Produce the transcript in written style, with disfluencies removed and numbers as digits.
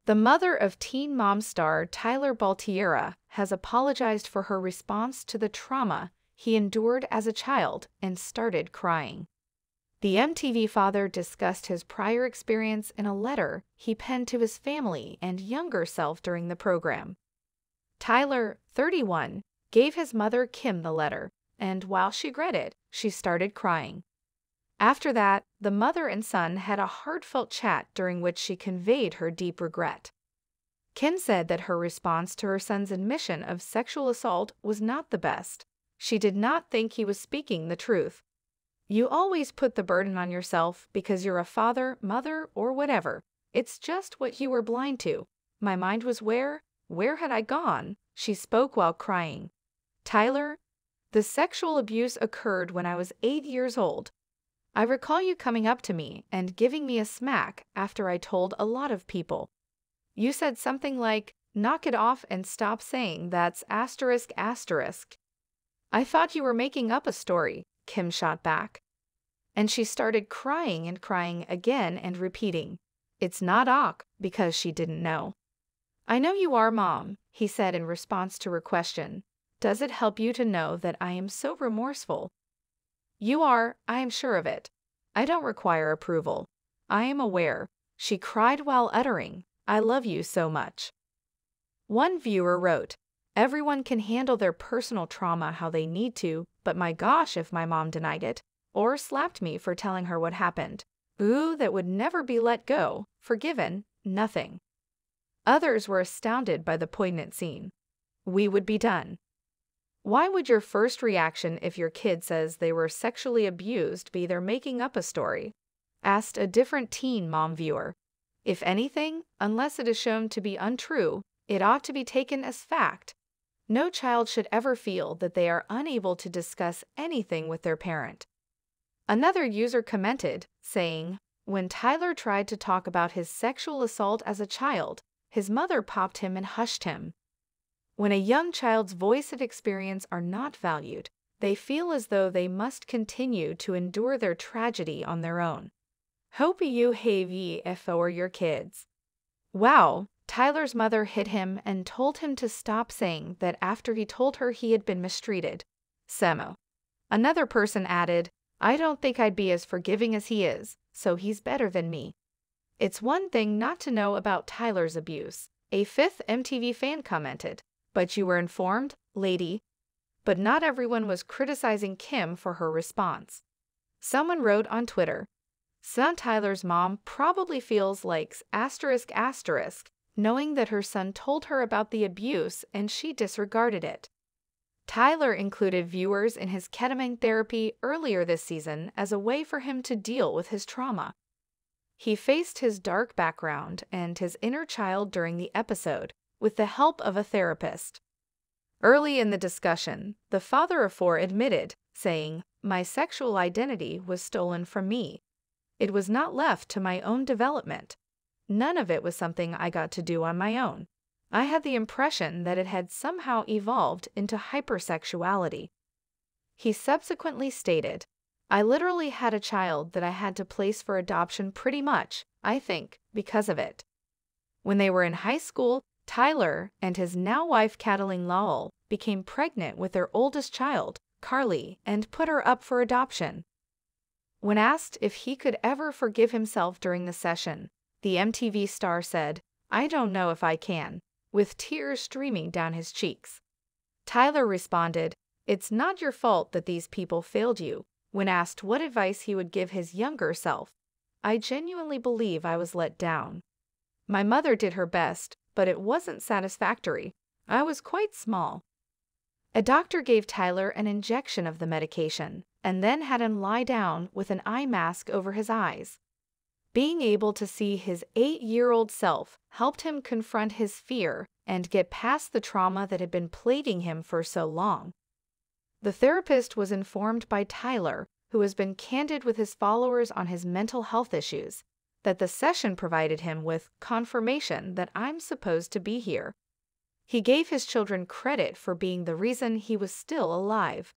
The mother of Teen Mom star Tyler Baltiera has apologized for her response to the trauma he endured as a child and started crying. The MTV father discussed his prior experience in a letter he penned to his family and younger self during the program. Tyler, 31, gave his mother Kim the letter, and while she read it, she started crying. After that, the mother and son had a heartfelt chat during which she conveyed her deep regret. Kim said that her response to her son's admission of sexual assault was not the best. She did not think he was speaking the truth. "You always put the burden on yourself because you're a father, mother, or whatever. It's just what you were blind to. My mind was where had I gone?" She spoke while crying. Tyler, "The sexual abuse occurred when I was 8 years old. I recall you coming up to me and giving me a smack after I told a lot of people. You said something like, 'Knock it off and stop saying that's ***. I thought you were making up a story," Kim shot back. And she started crying and crying again and repeating, "It's not awk," because she didn't know. "I know you are, Mom," he said in response to her question. "Does it help you to know that I am so remorseful?" "You are, I am sure of it. I don't require approval. I am aware," she cried while uttering, "I love you so much." One viewer wrote, "Everyone can handle their personal trauma how they need to, but my gosh if my mom denied it, or slapped me for telling her what happened. Ooh, that would never be let go, forgiven, nothing." Others were astounded by the poignant scene. "We would be done." Why would your first reaction if your kid says they were sexually abused be they're making up a story? Asked a different Teen Mom viewer. If anything, unless it is shown to be untrue, it ought to be taken as fact. No child should ever feel that they are unable to discuss anything with their parent. Another user commented, saying, "When Tyler tried to talk about his sexual assault as a child, his mother popped him and hushed him." When a young child's voice and experience are not valued, they feel as though they must continue to endure their tragedy on their own. Hope you have ye for your kids. Wow, Tyler's mother hit him and told him to stop saying that after he told her he had been mistreated. Semo. Another person added, "I don't think I'd be as forgiving as he is, so he's better than me." It's one thing not to know about Tyler's abuse, a fifth MTV fan commented. "But you were informed, lady." But not everyone was criticizing Kim for her response. Someone wrote on Twitter, "Son Tyler's mom probably feels like ***, knowing that her son told her about the abuse and she disregarded it." Tyler included viewers in his ketamine therapy earlier this season as a way for him to deal with his trauma. He faced his dark background and his inner child during the episode, with the help of a therapist. Early in the discussion, the father of 4 admitted, saying, "My sexual identity was stolen from me. It was not left to my own development. None of it was something I got to do on my own. I had the impression that it had somehow evolved into hypersexuality." He subsequently stated, "I literally had a child that I had to place for adoption pretty much, I think, because of it." When they were in high school, Tyler and his now wife Kathleen Lowell became pregnant with their oldest child, Carly, and put her up for adoption. When asked if he could ever forgive himself during the session, the MTV star said, "I don't know if I can," with tears streaming down his cheeks. Tyler responded, "It's not your fault that these people failed you." When asked what advice he would give his younger self, "I genuinely believe I was let down. My mother did her best, but it wasn't satisfactory. I was quite small." A doctor gave Tyler an injection of the medication and then had him lie down with an eye mask over his eyes. Being able to see his 8-year-old self helped him confront his fear and get past the trauma that had been plaguing him for so long. The therapist was informed by Tyler, who has been candid with his followers on his mental health issues, that the session provided him with confirmation that I'm supposed to be here. He gave his children credit for being the reason he was still alive.